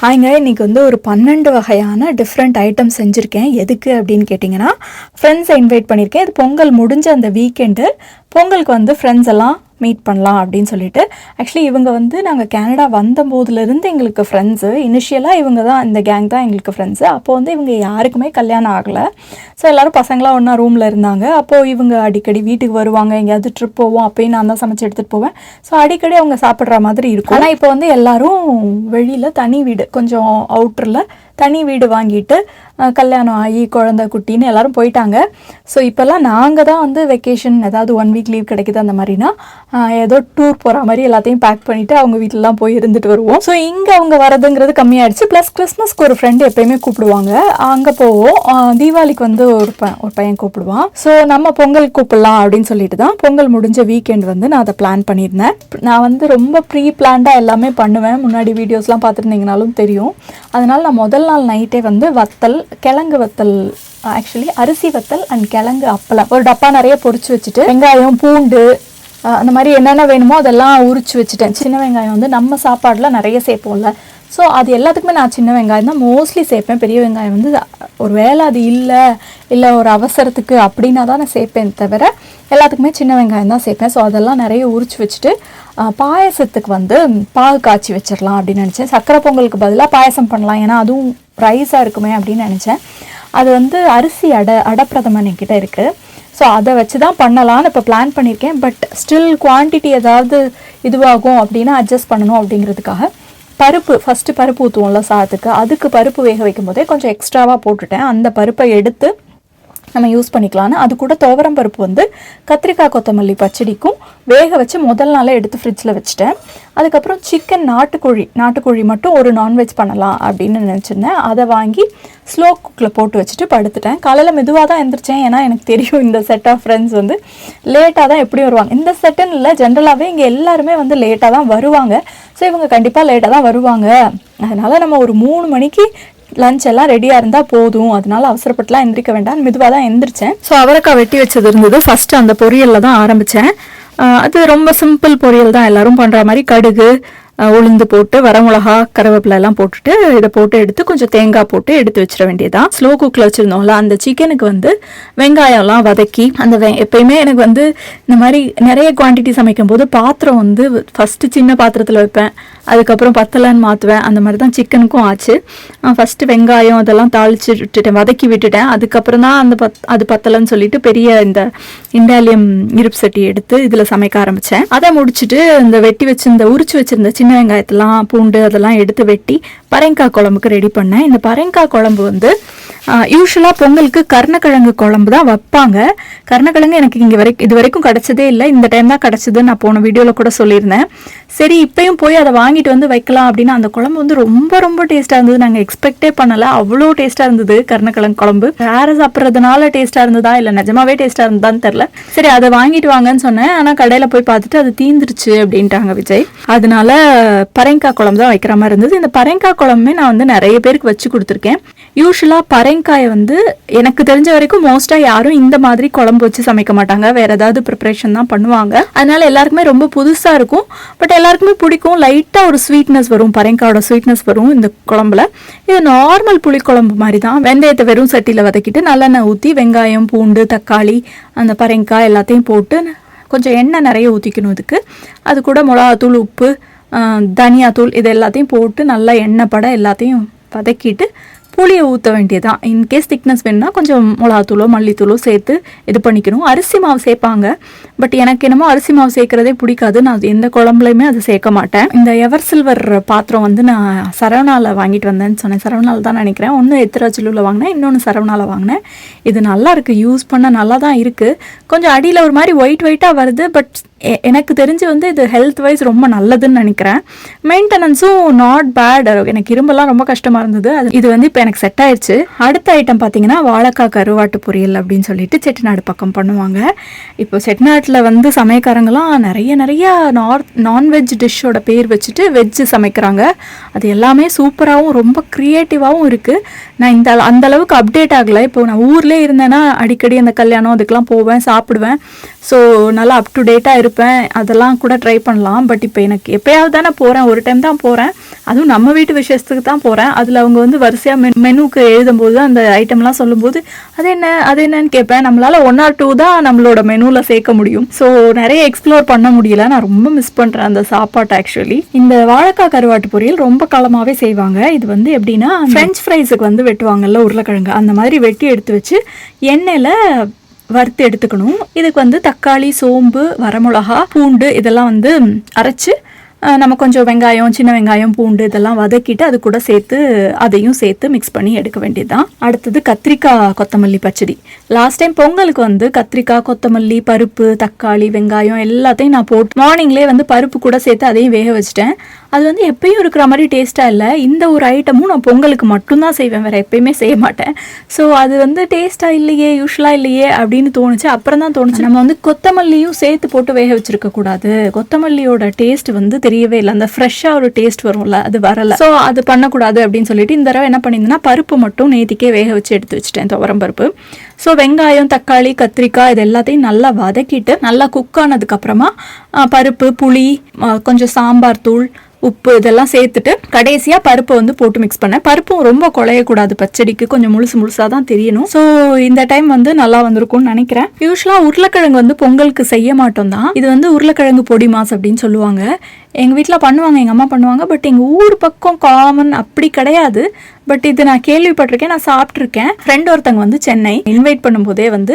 ஹாய்ங்க, இன்றைக்கி வந்து ஒரு 12 வகையான டிஃப்ரெண்ட் ஐட்டம் செஞ்சுருக்கேன். எதுக்கு அப்படின்னு கேட்டிங்கன்னா, ஃப்ரெண்ட்ஸை இன்வைட் பண்ணியிருக்கேன். இது பொங்கல் முடிஞ்ச அந்த வீக்கெண்டு பொங்கலுக்கு வந்து ஃப்ரெண்ட்ஸ் எல்லாம் மீட் பண்ணலாம் அப்படின்னு சொல்லிட்டு. ஆக்சுவலி இவங்க வந்து நாங்கள் கேனடா வந்தபோதுலேருந்து எங்களுக்கு ஃப்ரெண்ட்ஸு. இனிஷியலாக இவங்க தான், இந்த கேங் தான் எங்களுக்கு ஃப்ரெண்ட்ஸு. அப்போது வந்து இவங்க யாருக்குமே கல்யாணம் ஆகலை. ஸோ எல்லோரும் பசங்களாம் ஒன்றா ரூமில் இருந்தாங்க. அப்போது இவங்க அடிக்கடி வீட்டுக்கு வருவாங்க, எங்கேயாவது ட்ரிப் போவோம், அப்போயும் நான் தான் சமைச்சு எடுத்துகிட்டு போவேன். ஸோ அடிக்கடி அவங்க சாப்பிட்ற மாதிரி இருக்கும். ஆனால் இப்போ வந்து எல்லோரும் வெளியில் தனி வீடு, கொஞ்சம் அவுட்டரில் தனி வீடு வாங்கிட்டு கல்யாணம் ஆகி குழந்தை குட்டின்னு எல்லோரும் போயிட்டாங்க. ஸோ இப்போல்லாம் நாங்கள் தான் வந்து வெக்கேஷன், ஏதாவது 1 வீக் லீவ் கிடைக்குது அந்த மாதிரினா ஏதோ டூர் போகிற மாதிரி எல்லாத்தையும் பேக் பண்ணிவிட்டு அவங்க வீட்டிலலாம் போய் இருந்துட்டு வருவோம். ஸோ இங்கே அவங்க வரதுங்கிறது கம்மியாகிடுச்சு. ப்ளஸ் கிறிஸ்மஸ்க்கு ஒரு ஃப்ரெண்டு எப்போயுமே கூப்பிடுவாங்க, அங்கே போவோம். தீபாவளிக்கு வந்து ஒரு பையன் கூப்பிடுவான். ஸோ நம்ம பொங்கல் கூப்பிடலாம் அப்படின்னு சொல்லிட்டு தான் பொங்கல் முடிஞ்ச வீக்கெண்ட் வந்து நான் அதை பிளான் பண்ணியிருந்தேன். நான் வந்து ரொம்ப ப்ரீ பிளான்டாக எல்லாமே பண்ணுவேன். முன்னாடி வீடியோஸ்லாம் பார்த்துருந்தீங்கனாலும் தெரியும். அதனால் நான் முதல் நாள் நைட்டே வந்து வத்தல், கிழங்கு வத்தல், ஆக்சுவலி அரிசி வத்தல் அண்ட் கிழங்கு அப்பளம் ஒரு டப்பா நிறைய பொரிச்சு வச்சுட்டு, வெங்காயம் பூண்டு அந்த மாதிரி என்னென்ன வேணுமோ அதெல்லாம் உரிச்சு வச்சுட்டேன். சின்ன வெங்காயம் வந்து நம்ம சாப்பாடில் நிறைய சேர்ப்போம்ல, ஸோ அது எல்லாத்துக்குமே நான் சின்ன வெங்காயம் தான் மோஸ்ட்லி சேர்ப்பேன். பெரிய வெங்காயம் வந்து ஒரு வேளை அது இல்லை ஒரு அவசரத்துக்கு அப்படின்னா தான் நான் சேர்ப்பேன், தவிர எல்லாத்துக்குமே சின்ன வெங்காயம் தான் சேர்ப்பேன். ஸோ அதெல்லாம் நிறைய உரிச்சு வச்சுட்டு பாயசத்துக்கு வந்து பாகு காய்ச்சி வச்சிடலாம் அப்படின்னு நினச்சேன். சக்கரை பொங்கலுக்கு பதிலாக பாயசம் பண்ணலாம், ஏன்னா அதுவும் ரைஸாக இருக்குமே அப்படின்னு நினச்சேன். அது வந்து அரிசி அடப்பிரதமன் என்கிட்ட இருக்குது. ஸோ அதை வச்சு தான் பண்ணலான்னு இப்போ பிளான் பண்ணியிருக்கேன். பட் ஸ்டில் குவான்டிட்டி ஏதாவது இதுவாகும் அப்படின்னா அட்ஜஸ்ட் பண்ணணும் அப்படிங்கிறதுக்காக ஃபஸ்ட்டு பருப்பு ஊற்றுவோம்ல சாதத்துக்கு, அதுக்கு பருப்பு வேக வைக்கும் போதே கொஞ்சம் எக்ஸ்ட்ராவாக போட்டுட்டேன். அந்த பருப்பை எடுத்து நம்ம யூஸ் பண்ணிக்கலான்னு அது கூட துவரம் பருப்பு வந்து கத்திரிக்காய் கொத்தமல்லி பச்சடிக்கும் வேக வச்சு முதல் நாளே எடுத்து ஃப்ரிட்ஜில் வச்சுட்டேன். அதுக்கப்புறம் சிக்கன் நாட்டுக்கோழி மட்டும் ஒரு நான்வெஜ் பண்ணலாம் அப்படின்னு நினச்சிருந்தேன். அதை வாங்கி ஸ்லோ குக்கில் போட்டு வச்சுட்டு படுத்துட்டேன். காலையில் மெதுவாக தான் எழுந்திரிச்சேன், ஏன்னா எனக்கு தெரியும் இந்த செட் ஆஃப் ஃப்ரெண்ட்ஸ் வந்து லேட்டாக தான் எப்படியும் வருவாங்க. இந்த செட்டுன்னு இல்லை, ஜென்ரலாகவே இங்கே எல்லாருமே வந்து லேட்டாக தான் வருவாங்க. ஸோ இவங்க கண்டிப்பாக லேட்டாக தான் வருவாங்க. அதனால் நம்ம ஒரு 3 மணிக்கு லஞ்ச் எல்லாம் ரெடியாக இருந்தால் போதும், அதனால அவசரப்பட்டுலாம் எந்திரிக்க வேண்டாம், மெதுவாக தான் எந்திரிச்சேன். ஸோ அவரைக்காய் வெட்டி வச்சது இருந்தது. ஃபஸ்ட்டு அந்த பொரியலில் தான் ஆரம்பித்தேன். அது ரொம்ப சிம்பிள் பொரியல் தான், எல்லோரும் பண்ணுற மாதிரி. கடுகு, உளுந்து போட்டு, வரமிளகா, கருவேப்பிலை எல்லாம் போட்டுட்டு இதை போட்டு எடுத்து கொஞ்சம் தேங்காய் போட்டு எடுத்து வச்சிட வேண்டியதான். ஸ்லோ குக்கில் வச்சுருந்தோம்ல, அந்த சிக்கனுக்கு வந்து வெங்காயம்லாம் வதக்கி எப்பயுமே எனக்கு வந்து இந்த மாதிரி நிறைய குவான்டிட்டி சமைக்கும் போது பாத்திரம் வந்து ஃபஸ்ட்டு சின்ன பாத்திரத்தில் வைப்பேன், அதுக்கப்புறம் பத்தலைன்னு மாற்றுவேன். அந்த மாதிரி தான் சிக்கனுக்கும் ஆச்சு. ஃபஸ்ட்டு வெங்காயம் அதெல்லாம் தாளித்து விட்டுட்டேன், வதக்கி விட்டுட்டேன். அதுக்கப்புறம் தான் அது பத்தலைன்னு சொல்லிட்டு பெரிய இந்த இண்டாலியம் இருப்பு சட்டி எடுத்து இதில் சமைக்க ஆரம்பித்தேன். அதை முடிச்சுட்டு இந்த வெட்டி வச்சிருந்த உரிச்சு வச்சிருந்த சின்ன வெங்காயத்தெல்லாம் பூண்டு அதெல்லாம் எடுத்து வெட்டி பரங்காய் குழம்புக்கு ரெடி பண்ணேன். இந்த பரங்காய் குழம்பு வந்து யூஸ்வலாக பொங்கலுக்கு கருணக்கிழங்கு குழம்பு தான் வைப்பாங்க. கருணக்கிழங்கு எனக்கு இது வரைக்கும் கிடச்சதே இல்லை. இந்த டைம் தான் கிடச்சிதுன்னு நான் போன வீடியோவில் கூட சொல்லியிருந்தேன். சரி, இப்பயும் போய் அதை வாங்கிட்டு வந்து வைக்கலாம் அப்படின்னா அந்த குழம்பு வந்து ரொம்ப ரொம்ப டேஸ்ட்டாக இருந்தது. நாங்கள் எக்ஸ்பெக்டே பண்ணலை, அவ்வளோ டேஸ்ட்டாக இருந்தது கருணக்கிழங்கு குழம்பு. வேறு சாப்பிட்றதுனால டேஸ்ட்டாக இருந்ததா இல்லை நிஜமாவே டேஸ்ட்டாக இருந்ததான்னு தெரில. சரி, அதை வாங்கிட்டு வாங்கன்னு சொன்னேன். ஆனால் கடையில் போய் பார்த்துட்டு அது தீந்துருச்சு அப்படின்ட்டாங்க விஜய். அதனால பரங்காய் குழம்பு தான் வைக்கிற மாதிரி இருந்தது. இந்த பரங்காய் குழம்புமே நான் வந்து நிறைய பேருக்கு வச்சு கொடுத்துருக்கேன். யூஸ்வலாக பரங்காயை வந்து எனக்கு தெரிஞ்ச வரைக்கும் மோஸ்ட்டாக யாரும் இந்த மாதிரி குழம்பு வச்சு சமைக்க மாட்டாங்க, வேறு ஏதாவது ப்ரிப்ரேஷன் தான் பண்ணுவாங்க. அதனால எல்லாருக்குமே ரொம்ப புதுசாக இருக்கும். பட் எல்லாருக்குமே பிடிக்கும். லைட்டாக ஒரு ஸ்வீட்னஸ் வரும், பரங்காயோட ஸ்வீட்னஸ் வரும் இந்த குழம்புல. இது நார்மல் புளிக்குழம்பு மாதிரி தான். வெந்தயத்தை வெறும் சட்டியில் வதக்கிட்டு நல்லெண்ணெய் ஊற்றி வெங்காயம் பூண்டு தக்காளி அந்த பரங்காய் எல்லாத்தையும் போட்டு கொஞ்சம் எண்ணெய் நிறைய ஊற்றிக்கணும் இதுக்கு. அது கூட மிளகாத்தூள், உப்பு, தனியாத்தூள் இது எல்லாத்தையும் போட்டு நல்லா எண்ணெய் பட எல்லாத்தையும் வதக்கிட்டு புளியை ஊற்ற வேண்டியதான். இன்கேஸ் திக்னஸ் வேணும்னா கொஞ்சம் மிளகாத்தூளோ மல்லித்தூளோ சேர்த்து இது பண்ணிக்கணும். அரிசி மாவு சேர்ப்பாங்க, பட் எனக்கு என்னமோ அரிசி மாவு சேர்க்குறதே பிடிக்காது. நான் எந்த குழம்புலையுமே அது சேர்க்க மாட்டேன். இந்த எவர் சில்வர் பாத்திரம் வந்து நான் சரவணாவில் வாங்கிட்டு வந்தேன்னு சொன்னேன். சரவணாவில் தான் நினைக்கிறேன். ஒன்று எத்திராச்சிலூரில் வாங்கினேன், இன்னொன்று சரவணாவில் வாங்கினேன். இது நல்லா இருக்குது, யூஸ் பண்ண நல்லா தான் இருக்குது. கொஞ்சம் அடியில் ஒரு மாதிரி ஒயிட்டாக வருது. பட் எனக்கு தெரிஞ்சு வந்து இது ஹெல்த் வைஸ் ரொம்ப நல்லதுன்னு நினைக்கிறேன். மெயின்டெனன்ஸும் நாட் பேட். எனக்கு இரும்பெல்லாம் ரொம்ப கஷ்டமாக இருந்தது. இது வந்து இப்போ எனக்கு செட் ஆயிடுச்சு. அடுத்த ஐட்டம் பார்த்தீங்கன்னா வாழைக்காய் கருவாட்டு பொரியல் அப்படின்னு சொல்லிட்டு செட்டிநாடு பக்கம் பண்ணுவாங்க. இப்போ செட்டிநாட்டில் வந்து சமையக்காரங்களாம் நிறைய நான்வெஜ் டிஷ்ஷோட பேர் வச்சுட்டு வெஜ்ஜு சமைக்கிறாங்க. அது எல்லாமே சூப்பராகவும் ரொம்ப க்ரியேட்டிவாகவும் இருக்குது. நான் அந்த அளவுக்கு அப்டேட் ஆகலை. இப்போ நான் ஊர்லேயே இருந்தேன்னா அடிக்கடி அந்த கல்யாணம் அதுக்கெலாம் போவேன், சாப்பிடுவேன். ஸோ நல்லா அப் டு டேட்டாக எடுப்பேன், அதெல்லாம் கூட ட்ரை பண்ணலாம். பட் இப்போ எனக்கு எப்போயாவது தானே போகிறேன், ஒரு டைம் தான் போகிறேன், அதுவும் நம்ம வீட்டு விசேஷத்துக்கு தான் போகிறேன். அதில் அவங்க வந்து வரிசையாக மெனுக்கு எழுதும்போது அந்த ஐட்டம்லாம் சொல்லும்போது அது என்னன்னு கேட்பேன். நம்மளால் 1 or 2 தான் நம்மளோட மெனுவில் சேர்க்க முடியும். ஸோ நிறைய எக்ஸ்ப்ளோர் பண்ண முடியல. நான் ரொம்ப மிஸ் பண்ணுறேன் அந்த சாப்பாட்டை. ஆக்சுவலி இந்த வாழைக்காய் கருவாட்டு பொரியல் ரொம்ப காலமாகவே செய்வாங்க. இது வந்து எப்படின்னா ஃப்ரெஞ்ச் ஃப்ரைஸுக்கு வந்து வெட்டுவாங்கல்ல உருளைக்கிழங்கு, அந்த மாதிரி வெட்டி எடுத்து வச்சு எண்ணெயில் வறுத்து எடுத்துக்கணும். இதுக்கு வந்து தக்காளி, சோம்பு, வரமிளகா, பூண்டு இதெல்லாம் வந்து அரைச்சி நம்ம கொஞ்சம் வெங்காயம், சின்ன வெங்காயம், பூண்டு இதெல்லாம் வதக்கிட்டு அது கூட அதையும் சேர்த்து மிக்ஸ் பண்ணி எடுக்க வேண்டியது தான். அடுத்தது கத்திரிக்காய் கொத்தமல்லி பச்சடி. லாஸ்ட் டைம் பொங்கலுக்கு வந்து கத்திரிக்காய், கொத்தமல்லி, பருப்பு, தக்காளி, வெங்காயம் எல்லாத்தையும் நான் போட்டு மார்னிங்லேயே வந்து பருப்பு கூட சேர்த்து அதையும் வேக வச்சிட்டேன். அது வந்து எப்பயும் இருக்கிற மாதிரி டேஸ்ட்டாக இல்லை. இந்த ஒரு ஐட்டமும் நான் பொங்கலுக்கு மட்டும்தான் செய்வேன், வேறு எப்பயுமே செய்ய மாட்டேன். ஸோ அது வந்து டேஸ்ட்டாக இல்லையே, யூஸ்வலாக இல்லையே அப்படின்னு தோணுச்சு. அப்புறம் தான் தோணுச்சு நம்ம வந்து கொத்தமல்லியும் சேர்த்து போட்டு வேக வச்சிருக்கக்கூடாது. கொத்தமல்லியோட டேஸ்ட் வந்து தெரியவே இல்லை, அந்த ஃப்ரெஷ்ஷாக ஒரு டேஸ்ட் வரும்ல, அது வரலை. ஸோ அது பண்ணக்கூடாது அப்படின்னு சொல்லிட்டு இந்த தடவை என்ன பண்ணியிருந்தேன்னா பருப்பு மட்டும் நேத்திக்கே வேக வச்சு எடுத்து வச்சுட்டேன், துவரம் பருப்பு. ஸோ வெங்காயம், தக்காளி, கத்திரிக்காய் இது எல்லாத்தையும் நல்லா வதக்கிட்டு நல்லா குக் ஆனதுக்கப்புறமா பருப்பு, புளி, கொஞ்சம் சாம்பார் தூள், உப்பு இதெல்லாம் சேர்த்துட்டு கடைசியாக பருப்பை வந்து போட்டு மிக்ஸ் பண்ணேன். பருப்பும் ரொம்ப குழையக்கூடாது, பச்சடிக்கு கொஞ்சம் முழுசாக தான் தெரியணும். ஸோ இந்த டைம் வந்து நல்லா வந்திருக்கும்னு நினைக்கிறேன். யூஸ்வலாக உருளைக்கிழங்கு வந்து பொங்கலுக்கு செய்ய மாட்டோம் தான். இது வந்து உருளைக்கிழங்கு பொடி மாஸ் அப்படின்னு சொல்லுவாங்க. எங்கள் வீட்டில் பண்ணுவாங்க, எங்கள் அம்மா பண்ணுவாங்க. பட் எங்கள் ஊர் பக்கம் காமன் அப்படி கிடையாது. பட் இது நான் கேள்விப்பட்டிருக்கேன், நான் சாப்பிட்ருக்கேன். ஃப்ரெண்ட் ஒருத்தங்க வந்து சென்னை இன்வைட் பண்ணும்போதே வந்து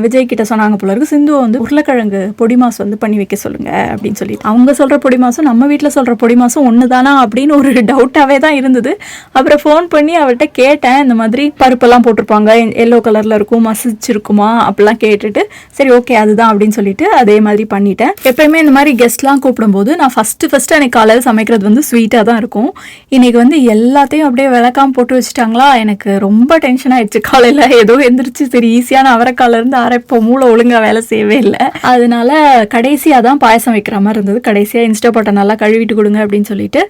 விஜய் கிட்ட சொன்னாங்க போல இருக்கு, சிந்துவை வந்து உருளைக்கிழங்கு பொடி மாசு வந்து பண்ணி வைக்க சொல்லுங்க அப்படின்னு சொல்லிட்டு. அவங்க சொல்கிற பொடி மாசும் நம்ம வீட்டில் சொல்கிற பொடி மாசும் ஒன்று தானா அப்படின்னு ஒரு டவுட்டாகவே தான் இருந்தது. அப்புறம் ஃபோன் பண்ணி அவர்கிட்ட கேட்டேன், இந்த மாதிரி பருப்பெல்லாம் போட்டிருப்பாங்க, எல்லோ கலரில் இருக்கும், மசிச்சிருக்குமா அப்படிலாம் கேட்டுட்டு சரி ஓகே அதுதான் அப்படின்னு சொல்லிட்டு அதே மாதிரி பண்ணிட்டேன். எப்பயுமே இந்த மாதிரி கெஸ்ட்லாம் கூப்பிடும்போது நான் ஃபஸ்ட்டு எனக்கு காலையில் சமைக்கிறது வந்து ஸ்வீட்டாக தான் இருக்கும். இன்றைக்கி வந்து எல்லாத்தையும் அப்படியே விளக்காமல் போட்டு வச்சுட்டாங்களா, எனக்கு ரொம்ப டென்ஷன் ஆகிடுச்சு. காலையில் ஏதோ எந்திரிச்சு சரி ஈஸியான அவரைக்காலேருந்து அரைப்போம், மூளை ஒழுங்காக வேலை செய்யவே இல்லை. அதனால கடைசியாக தான் பாயசம் வைக்கிற மாதிரி இருந்தது. கடைசியாக இன்ஸ்டாபாட்டை நல்லா கழுவிட்டு கொடுங்க அப்படின்னு சொல்லிட்டு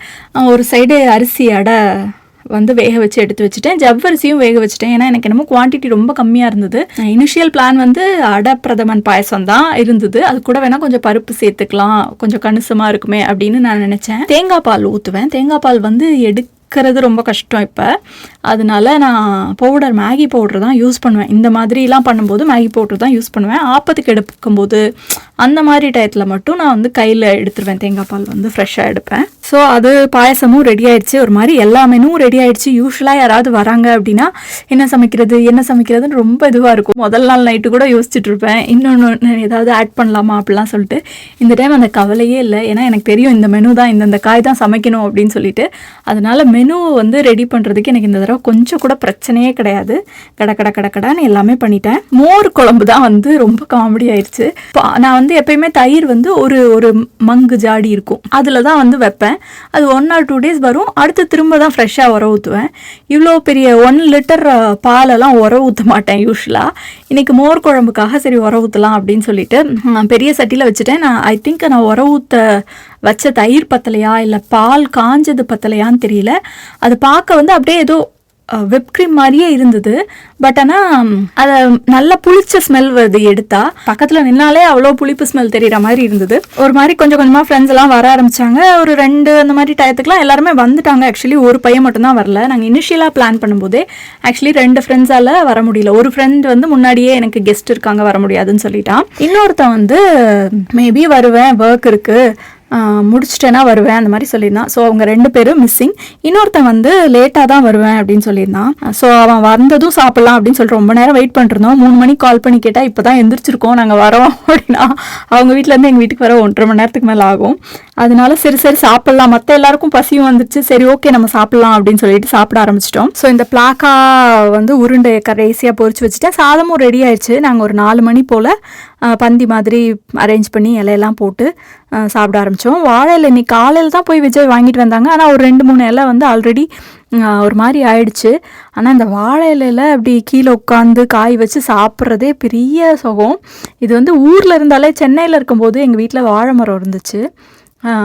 ஒரு சைடு அரிசி அடை வந்து வேக வச்சு எடுத்து வச்சுட்டேன். ஜவ்வரிசியும் வேக வச்சுட்டேன். ஏன்னா எனக்கு என்னமோ குவான்டிட்டி ரொம்ப கம்மியாக இருந்தது. இனிஷியல் பிளான் வந்து அடை பிரதமன் பாயசம் தான் இருந்தது. அது கூட வேணால் கொஞ்சம் பருப்பு சேர்த்துக்கலாம், கொஞ்சம் கணிசமாக இருக்குமே அப்படின்னு நான் நினச்சேன். தேங்காய் பால் ஊற்றுவேன். தேங்காய் பால் வந்து எடுக்கிறது ரொம்ப கஷ்டம் இப்போ. அதனால நான் மேகி பவுடர் தான் யூஸ் பண்ணுவேன். இந்த மாதிரிலாம் பண்ணும்போது மேகி பவுடர் தான் யூஸ் பண்ணுவேன். ஆப்பத்துக்கு எடுக்கும்போது அந்த மாதிரி டயத்தில் மட்டும் நான் வந்து கையில் எடுத்துருவேன். தேங்காய் பால் வந்து ஃப்ரெஷ்ஷாக எடுப்பேன். ஸோ அது பாயசமும் ரெடி ஆயிடுச்சு. ஒரு மாதிரி எல்லா மெனுவும் ரெடி ஆயிடுச்சு. யூஸ்வலாக யாராவது வராங்க அப்படின்னா என்ன சமைக்கிறதுன்னு ரொம்ப இதுவாக இருக்கும். முதல் நாள் நைட்டு கூட யோசிச்சுட்டு இருப்பேன், இன்னொன்று ஏதாவது ஆட் பண்ணலாமா அப்படிலாம் சொல்லிட்டு. இந்த டைம் அந்த கவலையே இல்லை. ஏன்னா எனக்கு தெரியும் இந்த மெனு தான், இந்த காய் தான் சமைக்கணும் அப்படின்னு சொல்லிட்டு. அதனால மெனு வந்து ரெடி பண்ணுறதுக்கு எனக்கு இந்த தடவை கொஞ்சம் கூட பிரச்சனையே கிடையாது. கடன்னு எல்லாமே பண்ணிட்டேன். மோர் குழம்பு தான் வந்து ரொம்ப காமெடி ஆயிடுச்சு. நான் வந்து எப்பயுமே தயிர் வந்து ஒரு மங்கு ஜாடி இருக்கும், அதில் தான் வந்து வைப்பேன். அது 1 or 2 days வரும். அடுத்து திரும்ப தான் ஃப்ரெஷ்ஷாக உர ஊற்றுவேன். இவ்வளோ பெரிய 1 லிட்டர் பாலெல்லாம் உர ஊற்ற மாட்டேன் யூஸ்வலாக. இன்றைக்கி மோர் குழம்புக்காக சரி உர ஊற்றலாம் அப்படின்னு சொல்லிட்டு பெரிய சட்டியில் வச்சுட்டேன். ஐ திங்க் நான் உர ஊற்ற வச்ச தயிர் பத்தலையா இல்லை பால் காஞ்சது பத்தலையான்னு தெரியல. அது பார்க்க வந்து அப்படியே ஏதோ விப்க்ரீம் மாதிரியே இருந்தது. பட் ஆனால் அதை நல்லா புளிச்ச ஸ்மெல் வருது. எடுத்தா பக்கத்தில் நின்னாலே அவ்வளோ புளிப்பு ஸ்மெல் தெரிகிற மாதிரி இருந்தது. ஒரு மாதிரி கொஞ்சமாக ஃப்ரெண்ட்ஸ் எல்லாம் வர ஆரம்பித்தாங்க. ஒரு 2 அந்த மாதிரி டயத்துக்குலாம் எல்லாருமே வந்துட்டாங்க. ஆக்சுவலி ஒரு பையன் மட்டும்தான் வரல. நாங்கள் இனிஷியலாக பிளான் பண்ணும்போதே ஆக்சுவலி 2 ஃப்ரெண்ட்ஸால் வர முடியல. ஒரு ஃப்ரெண்ட் வந்து முன்னாடியே எனக்கு கெஸ்ட் இருக்காங்க வர முடியாதுன்னு சொல்லிட்டான். இன்னொருத்தன் வந்து மேபி வருவேன், ஒர்க் இருக்குது, முடிச்சிட்டேன்னா வருவேன் அந்த மாதிரி சொல்லியிருந்தான். ஸோ அவங்க 2 பேரும் மிஸ்ஸிங். இன்னொருத்தன் வந்து லேட்டாக தான் வருவேன் அப்படின்னு சொல்லியிருந்தான். ஸோ அவன் வந்ததும் சாப்பிட்லாம் அப்படின்னு சொல்லிட்டு ரொம்ப நேரம் வெயிட் பண்ணிருந்தோம். 3 மணிக்கு கால் பண்ணி கேட்டால் இப்போ தான் எந்திரிச்சிருக்கோம் நாங்கள் வரோம் அப்படின்னா, அவங்க வீட்டிலேருந்து எங்கள் வீட்டுக்கு வர 1.5 மணி நேரத்துக்கு மேலே ஆகும். அதனால சரி சாப்பிட்லாம், மற்ற எல்லாருக்கும் பசியும் வந்துச்சு, சரி ஓகே நம்ம சாப்பிட்லாம் அப்படின்னு சொல்லிட்டு சாப்பிட ஆரம்பிச்சிட்டோம். ஸோ இந்த பிளாக்கா வந்து உருண்டை கடைசியாக பொரிச்சு வச்சுட்டேன். சாதமும் ரெடி ஆயிடுச்சு. நாங்கள் ஒரு 4 மணி போல் பந்தி மாதிரி அரேஞ்ச் பண்ணி இலையெல்லாம் போட்டு சாப்பிட ஆரம்பித்தோம். வாழை இலை இன்னைக்கு காலையில் தான் போய் விஜய் வாங்கிட்டு வந்தாங்க. ஆனால் ஒரு 2-3 இலை வந்து ஆல்ரெடி ஒரு மாதிரி ஆயிடுச்சு. ஆனால் இந்த வாழை இலையில் அப்படி கீழே உட்காந்து காய் வச்சு சாப்பிட்றதே பெரிய சுகம். இது வந்து ஊரில் இருந்தாலே, சென்னையில் இருக்கும்போது எங்கள் வீட்டில் வாழை மரம் இருந்துச்சு.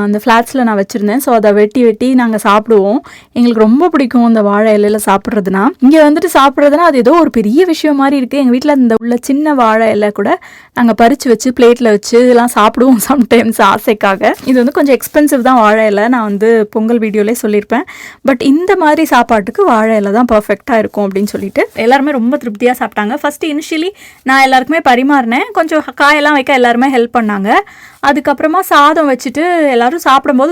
அந்த ஃப்ளாட்ஸில் நான் வச்சுருந்தேன். ஸோ அதை வெட்டி நாங்கள் சாப்பிடுவோம். எங்களுக்கு ரொம்ப பிடிக்கும் அந்த வாழை இலையில் சாப்பிட்றதுனா. இங்கே வந்துட்டு சாப்பிட்றதுனா அது ஏதோ ஒரு பெரிய விஷயம் மாதிரி இருக்குது. எங்கள் வீட்டில் இந்த உள்ள சின்ன வாழை இலை கூட நாங்கள் பறித்து வச்சு பிளேட்டில் வச்சு இதெல்லாம் சாப்பிடுவோம் சம்டைம்ஸ் ஆசைக்காக. இது வந்து கொஞ்சம் எக்ஸ்பென்சிவ் தான் வாழை இலை, நான் வந்து பொங்கல் வீடியோலே சொல்லியிருப்பேன். பட் இந்த மாதிரி சாப்பாட்டுக்கு வாழை இலை தான் பர்ஃபெக்டாக இருக்கும் அப்படின்னு சொல்லிட்டு எல்லாருமே ரொம்ப திருப்தியாக சாப்பிட்டாங்க. ஃபஸ்ட்டு இனிஷியலி நான் எல்லாருக்குமே பரிமாறினேன். கொஞ்சம் காயெல்லாம் வைக்க எல்லாருமே ஹெல்ப் பண்ணாங்க. அதுக்கப்புறமா சாதம் வச்சுட்டு எல்லோரும் சாப்பிடும்போது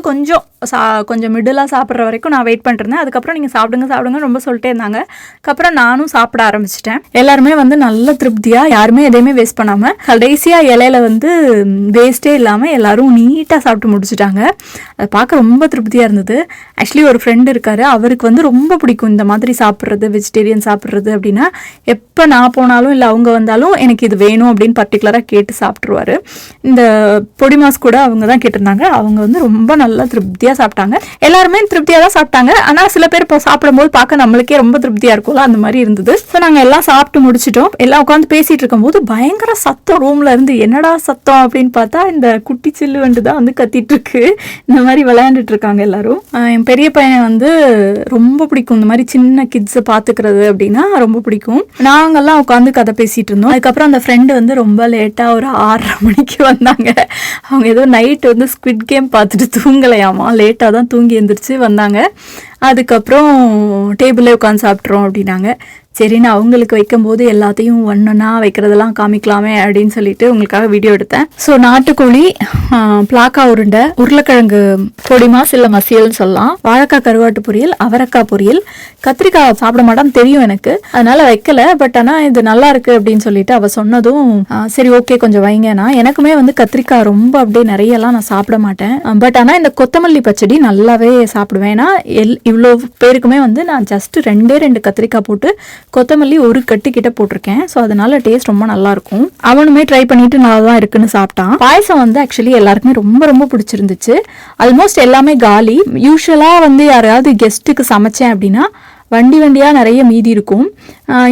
கொஞ்சம் மிடிலாக சாப்பிட்ற வரைக்கும் நான் வெயிட் பண்ணிருந்தேன். அதுக்கப்புறம் நீங்கள் சாப்பிடுங்க ரொம்ப சொல்லிட்டே இருந்தாங்க. அதுக்கப்புறம் நானும் சாப்பிட ஆரம்பிச்சிட்டேன். எல்லாருமே வந்து நல்ல திருப்தியாக, யாருமே எதையுமே வேஸ்ட் பண்ணாமல், கடைசியாக இலையில வந்து வேஸ்ட்டே இல்லாமல் எல்லாரும் நீட்டாக சாப்பிட்டு முடிச்சுட்டாங்க. அதை பார்க்க ரொம்ப திருப்தியாக இருந்தது. ஆக்சுவலி ஒரு ஃப்ரெண்டு இருக்கார், அவருக்கு வந்து ரொம்ப பிடிக்கும் இந்த மாதிரி சாப்பிட்றது, வெஜிடேரியன் சாப்பிட்றது அப்படின்னா. எப்போ நான் போனாலும் இல்லை அவங்க வந்தாலும் எனக்கு இது வேணும் அப்படின்னு பர்டிகுலராக கேட்டு சாப்பிட்ருவாரு. இந்த பொடி மாஸ் கூட அவங்க தான் கேட்டிருந்தாங்க. அவங்க வந்து ரொம்ப நல்லா திருப்தியாக சாப்பிட்டாங்க. எல்லாருமே திருப்தியாக தான் சாப்பிட்டாங்க. ஆனால் சில பேர் இப்போ சாப்பிடும்போது பார்க்க நம்மளுக்கே ரொம்ப திருப்தியாக இருக்கும்ல, அந்த மாதிரி இருந்தது. ஸோ நாங்கள் எல்லாம் சாப்பிட்டு முடிச்சிட்டோம். எல்லாம் உட்காந்து பேசிகிட்டு இருக்கும்போது பயங்கர சத்தம் ரூமில் இருந்து. என்னடா சத்தம் அப்படின்னு பார்த்தா இந்த குட்டி சில்லு வண்டு தான் வந்து கத்திட்டு இருக்கு. இந்த மாதிரி விளையாண்டுட்டு இருக்காங்க எல்லாரும். என் பெரிய பையன் வந்து ரொம்ப பிடிக்கும் இந்த மாதிரி சின்ன கிட்ஸை பார்த்துக்கிறது அப்படின்னா ரொம்ப பிடிக்கும். நாங்கெல்லாம் உட்காந்து கதை பேசிகிட்டு இருந்தோம். அதுக்கப்புறம் அந்த ஃப்ரெண்டு வந்து ரொம்ப லேட்டாக ஒரு 6:30 மணிக்கு வந்தாங்க. அவங்க ஏதோ நைட்டு வந்து ஸ்குவிட் கேம் பார்த்துட்டு தூங்கலையாமா, லேட்டாக தான் தூங்கி எழுந்திரிச்சு வந்தாங்க. அதுக்கப்புறம் டேபிளே உட்காந்து சாப்பிட்றோம் அப்படின்னாங்க. சரின்னு அவங்களுக்கு வைக்கும்போது எல்லாத்தையும் ஒன்றா வைக்கிறதெல்லாம் காமிக்கலாமே அப்படின்னு சொல்லிட்டு உங்களுக்காக வீடியோ எடுத்தேன். ஸோ நாட்டுக்கோழி, பிளாக்கா உருண்டை, உருளைக்கிழங்கு பொடி மாஸ் இல்லை மசியல்னு சொல்லலாம், வாழைக்காய் கருவாட்டு பொரியல், அவரைக்காய் பொரியல், கத்திரிக்காய் சாப்பிட மாட்டான்னு தெரியும் எனக்கு, அதனால வைக்கல. பட் ஆனால் இது நல்லா இருக்கு அப்படின்னு சொல்லிட்டு அவள் சொன்னதும் சரி ஓகே கொஞ்சம் வைங்கன்னா. எனக்குமே வந்து கத்திரிக்காய் ரொம்ப அப்படியே நிறையெல்லாம் நான் சாப்பிட மாட்டேன். பட் ஆனால் இந்த கொத்தமல்லி பச்சடி நல்லாவே சாப்பிடுவேன். ஏன்னா இவ்வளோ பேருக்குமே வந்து நான் ஜஸ்ட் 2 கத்திரிக்காய் போட்டு கொத்தமல்லி ஒரு கட்டு கிட்ட போட்டிருக்கேன். ஸோ அதனால டேஸ்ட் ரொம்ப நல்லா இருக்கும். அவனுமே ட்ரை பண்ணிட்டு நல்லா தான் இருக்குன்னு சாப்பிட்டான். பாயசம் வந்து ஆக்சுவலி எல்லாருக்குமே ரொம்ப பிடிச்சிருந்துச்சு. ஆல்மோஸ்ட் எல்லாமே காலி. யூஸ்வலாக வந்து யாராவது கெஸ்ட்டுக்கு சமைச்சேன் அப்படின்னா வண்டியாக நிறைய மீதி இருக்கும்.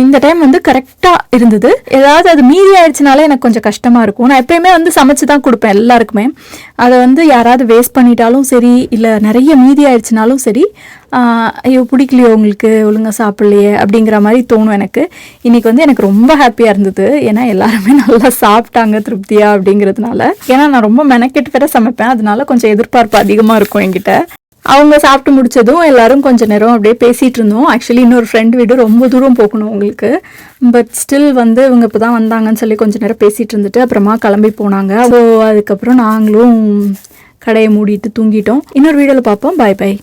இந்த டைம் வந்து கரெக்டாக இருந்தது. ஏதாவது அது மீதி ஆயிடுச்சுனாலே எனக்கு கொஞ்சம் கஷ்டமாக இருக்கும். நான் எப்பயுமே வந்து சமைச்சு தான் கொடுப்பேன் எல்லாருக்குமே. அதை வந்து யாராவது வேஸ்ட் பண்ணிட்டாலும் சரி, இல்லை நிறைய மீதி ஆயிடுச்சுனாலும் சரி, ஐயோ பிடிக்கலையோ உங்களுக்கு, ஒழுங்காக சாப்பிட்லையே அப்படிங்கிற மாதிரி தோணும் எனக்கு. இன்றைக்கி வந்து எனக்கு ரொம்ப ஹாப்பியாக இருந்தது. ஏன்னா எல்லாருமே நல்லா சாப்பிட்டாங்க திருப்தியா அப்படிங்கிறதுனால. ஏன்னா நான் ரொம்ப மெனக்கெட்டு வேற சமைப்பேன், அதனால கொஞ்சம் எதிர்பார்ப்பு அதிகமாக இருக்கும் என்கிட்ட. அவங்க சாப்பிட்டு முடிச்சதும் எல்லாரும் கொஞ்சம் நேரம் அப்படியே பேசிகிட்டு இருந்தோம். ஆக்சுவலி இன்னொரு ஃப்ரெண்ட் வீடு ரொம்ப தூரம் போகணும் உங்களுக்கு. பட் ஸ்டில் வந்து இவங்க இப்போ தான் வந்தாங்கன்னு சொல்லி கொஞ்சம் நேரம் பேசிகிட்டு இருந்துட்டு அப்புறமா கிளம்பி போனாங்க. ஸோ அதுக்கப்புறம் நாங்களும் கடையை மூடிட்டு தூங்கிட்டோம். இன்னொரு வீடியோவில் பார்ப்போம். பாய் பாய்.